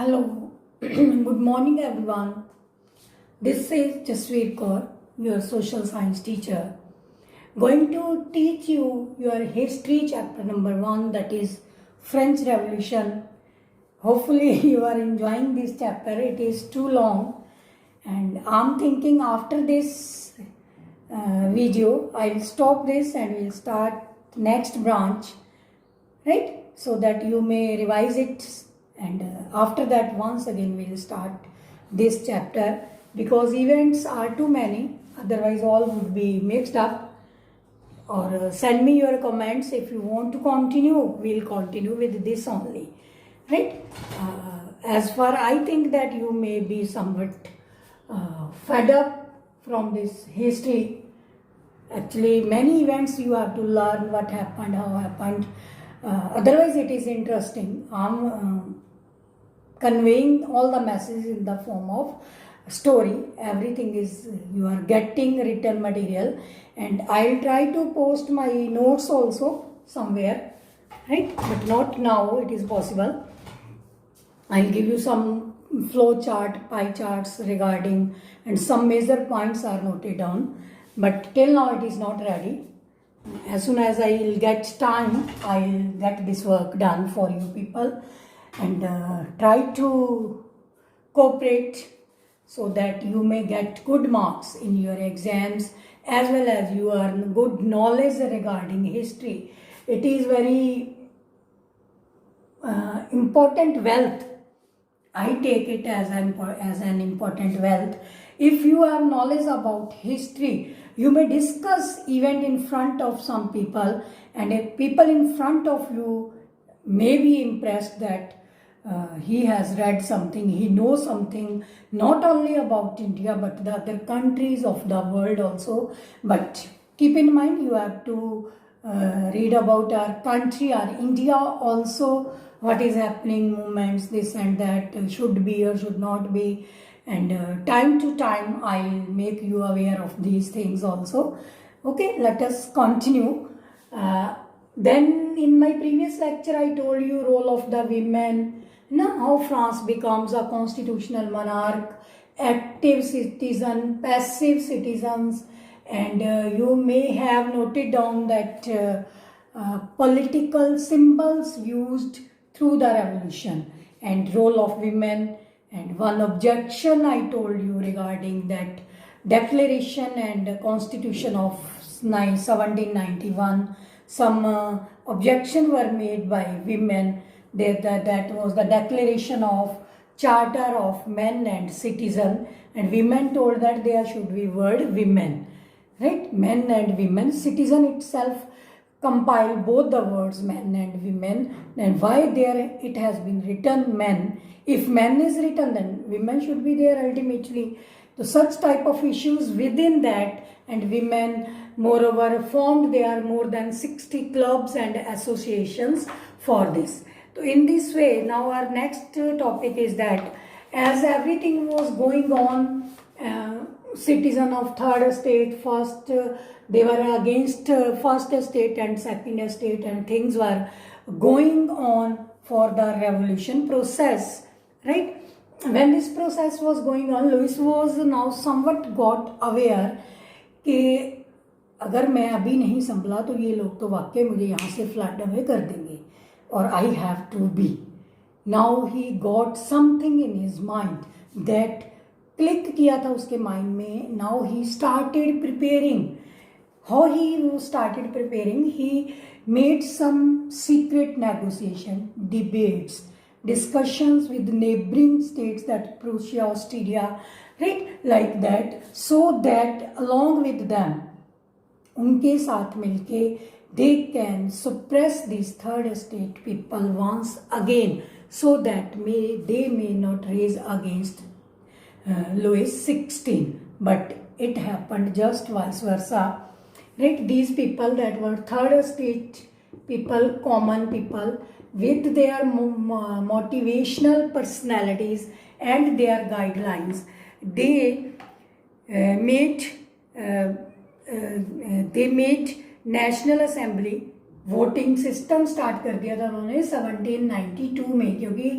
Hello, good morning everyone. This is Jasveer Kaur, your social science teacher, going to teach you your history chapter number 1, that is French Revolution. Hopefully you are enjoying this chapter. It is too long and I'm thinking after this video I'll stop this and we'll start next branch, right? So that you may revise it, and after that once again we'll start this chapter, because events are too many, otherwise all would be mixed up. Or send me your comments if you want to continue. We'll continue with this only, right? As far I think that you may be somewhat fed up from this history. Actually many events you have to learn what happened, how happened. Otherwise it is interesting. I'm conveying all the messages in the form of story. Everything is, you are getting written material, and I'll try to post my notes also somewhere, right? But not now, it is possible. I'll give you some flow chart, pie charts regarding, and some major points are noted down, but till now it is not ready. As soon as I will get time, I'll get this work done for you people, and try to cooperate so that you may get good marks in your exams, as well as you earn good knowledge regarding history. It is very important wealth. I take it as an important wealth. If you have knowledge about history, you may discuss event in front of some people, and if people in front of you may be impressed that he has read something, he knows something, not only about India but the other countries of the world also. But keep in mind, you have to read about our country, our India also, what is happening, movements, this and that, should be or should not be. And time to time I'll make you aware of these things also. Okay, let us continue. Then in my previous lecture I told you role of the women, how France becomes a constitutional monarch, active citizen, passive citizens, and you may have noted down that political symbols used through the revolution and role of women. And one objection I told you regarding that declaration and constitution of 1791, some objections were made by women. That was the declaration of charter of men and citizen, and women told that there should be word women, right? Men and women. Citizen itself compile both the words men and women. And why there it has been written men? If men is written, then women should be there ultimately. So such type of issues within that, and women moreover formed, there are more than 60 clubs and associations for this. So in this way, now our next topic is that as everything was going on, citizen of third estate, first they were against first estate and second estate, and things were going on for the revolution process, right? When this process was going on, Louis was now somewhat got aware कि अगर मैं अभी नहीं संभला तो ये लोग तो वाकई मुझे यहाँ से फ्लड अवे कर देंगे, और I have to be. Now he got something in his mind that click किया था उसके माइंड में. Now he started preparing. How he started preparing? He made some secret negotiation, debates, discussions with neighboring states, that Prussia, Austria, right, like that, so that along with them, उनके साथ मिलके, they can suppress these third estate people once again, so that they may not raise against Louis XVI. But it happened just vice versa, right? These people that were third estate people, common people, with their motivational personalities and their guidelines, they made National Assembly voting system start कर दिया था उन्होंने 1792 में, क्योंकि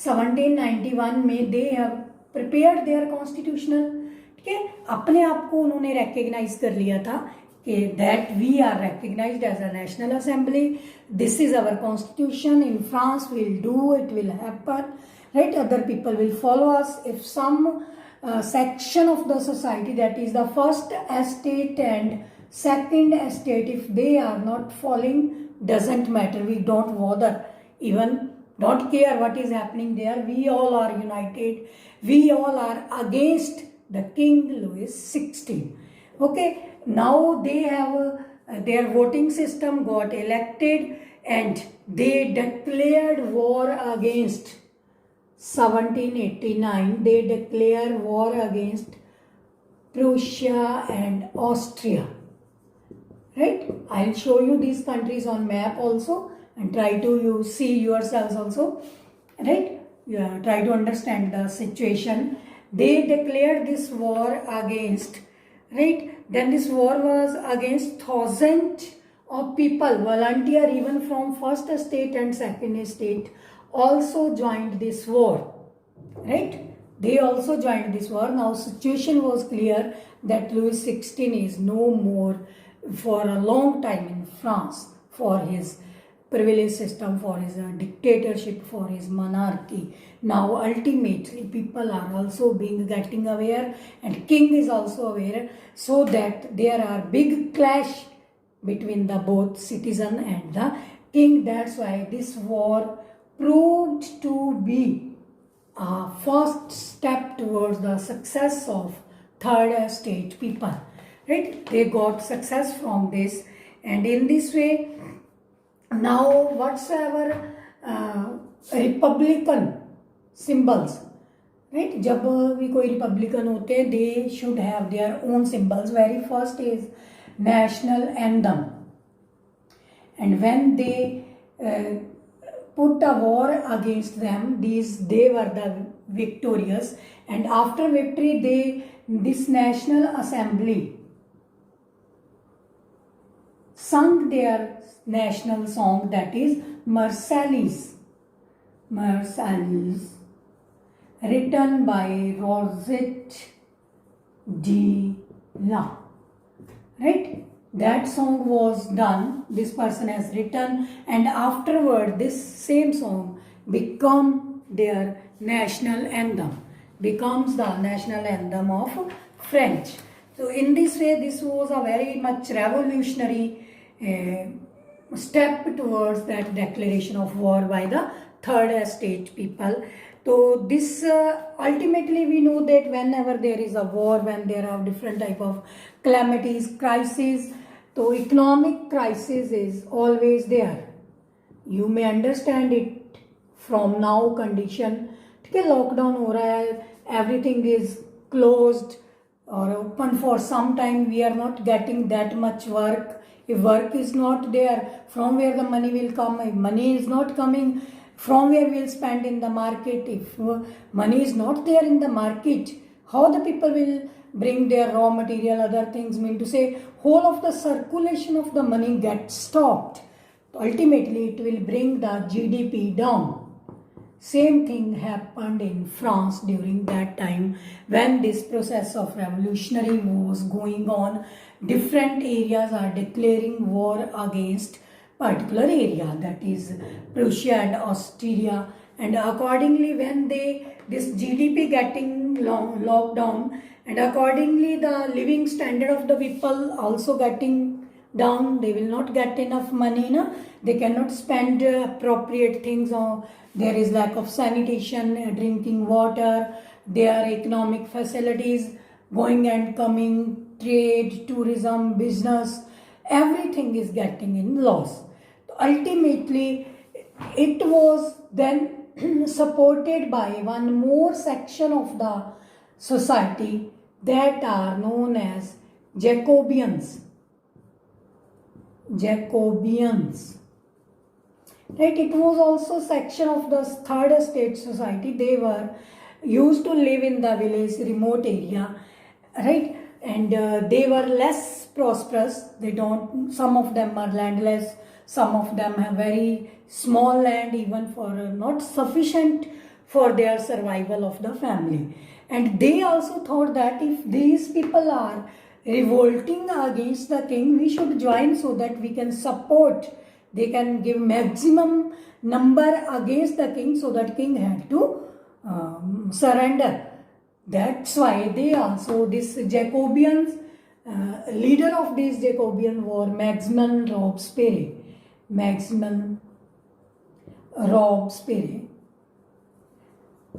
1791 में they have prepared their constitutional, ठीक है, अपने आप को उन्होंने रिकग्नाइज कर लिया था कि that we are recognized as a national assembly, this is our constitution, in France will do it, will happen, right, other people will follow us, if some section of the society, that is the first estate and second estate, if they are not following, doesn't matter, we don't bother, even don't care what is happening there, we all are united, we all are against the King Louis XVI. Okay, now they have their voting system got elected and they declared war against 1789, they declare war against Prussia and Austria, right? I'll show you these countries on map also and try to you see yourselves also, right? Yeah, try to understand the situation. They declared this war against, right? Then this war was against thousands of people, volunteer even from first estate and second estate also joined this war, right? They also joined this war. Now situation was clear that Louis XVI is no more for a long time in France for his privilege system, for his dictatorship, for his monarchy. Now ultimately people are also getting aware, and king is also aware, so that there are big clash between the both citizen and the king. That's why this war proved to be a first step towards the success of third estate people, right? They got success from this, and in this way now whatsoever republican symbols, right? जब भी कोई Republican होते हैं they should have their own symbols. Very first is national anthem, and when they put a war against them, they were the victorious, and after victory this national assembly sung their national song, that is Marseillaise, written by Rosette de la, right? That song was done, this person has written, and afterward this same song become their national anthem, becomes the national anthem of French. So in this way this was a very much revolutionary step towards that declaration of war by the third estate people. So this ultimately we know that whenever there is a war, when there are different type of calamities, crises, so economic crisis is always there. You may understand it from now condition, ठीक है, lockdown हो रहा है, everything is closed or open for some time, we are not getting that much work. If work is not there, from where the money will come? If money is not coming, from where we'll spend in the market? If money is not there in the market, how the people will bring their raw material, other things? Mean to say, whole of the circulation of the money gets stopped. Ultimately it will bring the GDP down. Same thing happened in France during that time when this process of revolutionary was going on. Different areas are declaring war against particular area, that is Prussia and Austria, and accordingly when this GDP getting locked down, and accordingly the living standard of the people also getting down, they will not get enough money, na? They cannot spend appropriate things, or there is lack of sanitation, drinking water, their economic facilities going and coming, trade, tourism, business, everything is getting in loss. Ultimately it was then supported by one more section of the society that are known as Jacobians. Right, it was also section of the third estate society. They were used to live in the village, remote area, right, and they were less prosperous. Some of them are landless, Some of them have very small land, even for not sufficient for their survival of the family. And they also thought that if these people are revolting against the king, we should join so that we can support. They can give maximum number against the king, so that king had to surrender. That's why they also, this Jacobians, leader of this Jacobian war, Maximin Robespierre. Maximin Robespierre.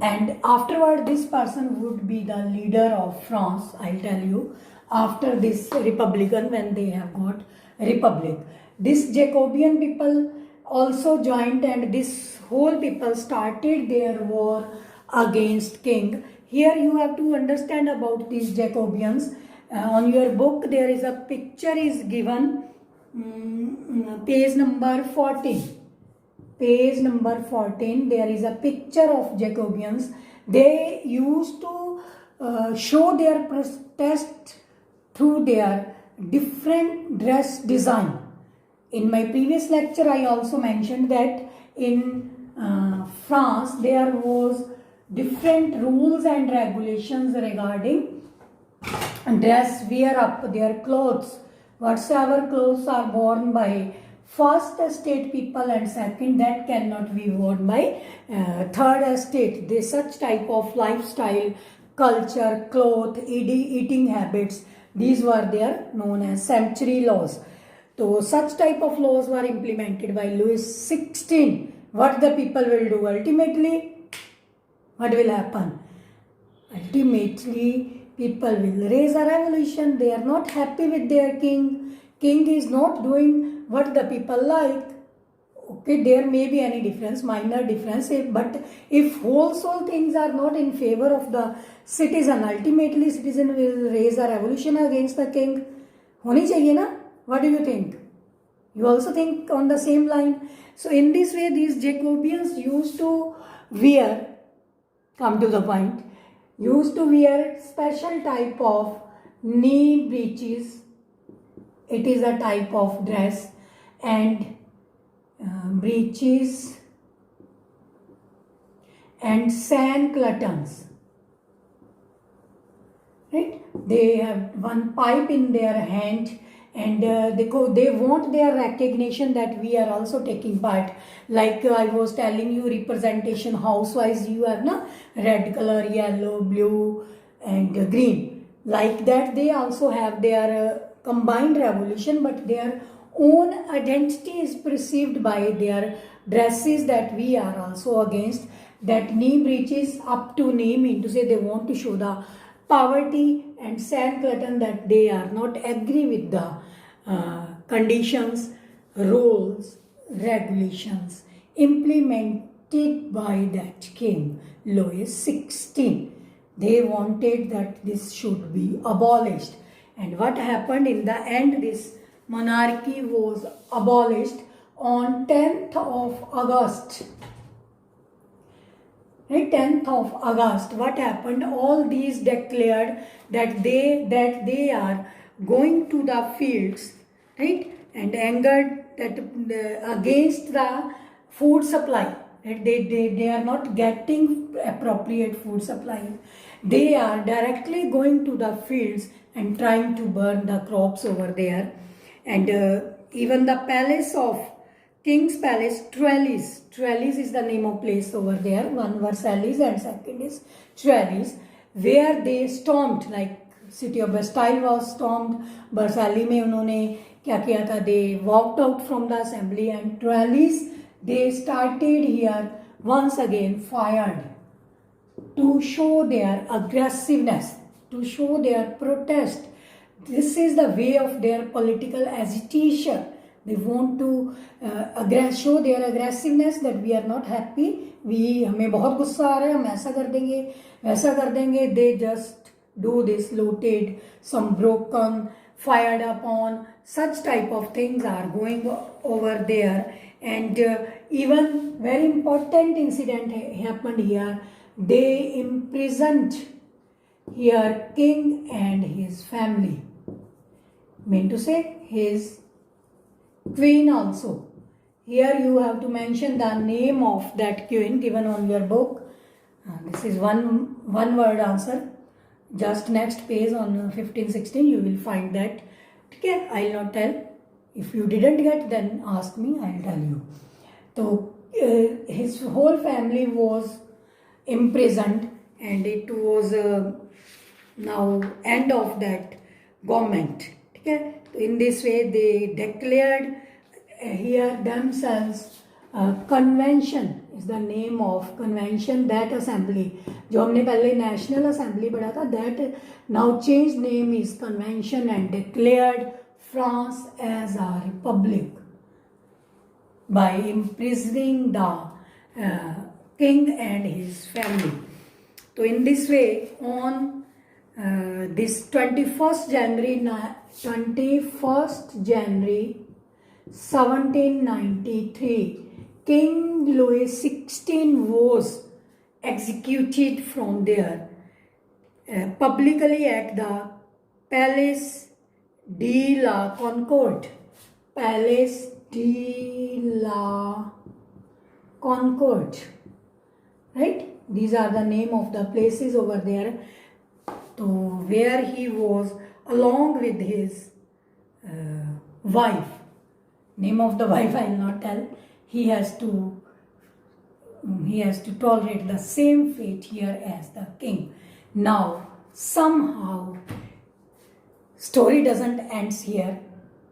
And afterward, this person would be the leader of France, I'll tell you, after this Republican, when they have got Republic. This Jacobian people also joined, and this whole people started their war against king. Here you have to understand about these Jacobians. On your book there is a picture is given, page number 14. Page number 14, there is a picture of Jacobians. They used to show their protest through their different dress design. In my previous lecture, I also mentioned that in France, there was different rules and regulations regarding dress, wear up their clothes. Whatsoever clothes are worn by first estate people, and second, that cannot be worn by third estate. They such type of lifestyle, culture, cloth, eating habits, these were there known as century laws. So such type of laws were implemented by Louis XVI. What the people will do ultimately? What will happen? Ultimately, people will raise a revolution. They are not happy with their king. King is not doing what the people like. Okay, there may be any difference, minor difference, but if wholesale things are not in favor of the citizen, ultimately citizen will raise a revolution against the king. Honi chahiye na? What do you think? You also think on the same line? So in this way, these Jacobians used to wear, come to the point, used to wear special type of knee breeches. It is a type of dress, and breeches and sans-culottes. Right? They have one pipe in their hand, and they want their recognition that we are also taking part. Like I was telling you, representation house-wise, you have na red color, yellow, blue, and green. Like that, they also have their combined revolution, but their own identity is perceived by their dresses, that we are also against. That knee breeches up to knee mean to say they want to show the poverty, and sans-culottes that they are not agree with the conditions, rules, regulations implemented by that king Louis XVI. They wanted that this should be abolished. And what happened in the end, this monarchy was abolished on 10th of August. Right, 10th of August. What happened? All these declared that they are going to the fields, right, and angered that against the food supply. Right? They are not getting appropriate food supply. They are directly going to the fields and trying to burn the crops over there. And even the palace of King's Palace, Trellis is the name of place over there. One Versailles and second is Trellis, where they stormed, like city of Bastille was stormed. Versailles में उन्होंने क्या किया था? They walked out from the assembly, and Trellis they started here once again fired to show their aggressiveness, to show their protest. This is the way of their political agitation. They want to show their aggressiveness that we are not happy. हमें बहुत गुस्सा आ रहा है, हम ऐसा कर देंगे, वैसा कर देंगे. They just do this, looted, some broken, fired upon, such type of things are going over there. And even very important incident happened here. They imprisoned here king and his family. Mean to say his queen also. here you have to mention the name of that queen given on your book. This is one word answer. Just next page on 15-16 you will find that. Okay, I will not tell. If you didn't get, then ask me, I will tell you. So his whole family was imprisoned, and it was now end of that government. Okay? In this way they declared here themselves convention is the name of convention, that assembly जो हमने पहले national assembly पढ़ा था, that now changed name is convention and declared France as a republic by imprisoning the king and his family. So in this way, on this 21st January 1793, King Louis XVI was executed from there publicly at the Palace de la Concorde. Palace de la Concorde. Right? These are the name of the places over there. So where he was along with his wife. Name of the wife I will not tell. He has to tolerate the same fate here as the king. Now somehow story doesn't end here.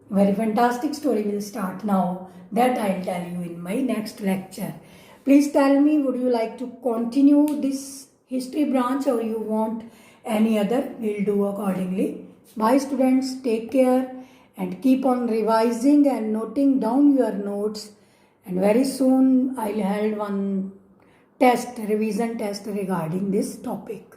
Very fantastic story will start now. That I will tell you in my next lecture. Please tell me, would you like to continue this history branch or you want any other? We'll do accordingly. Bye students, take care and keep on revising and noting down your notes. And very soon I'll hold one test, revision test regarding this topic.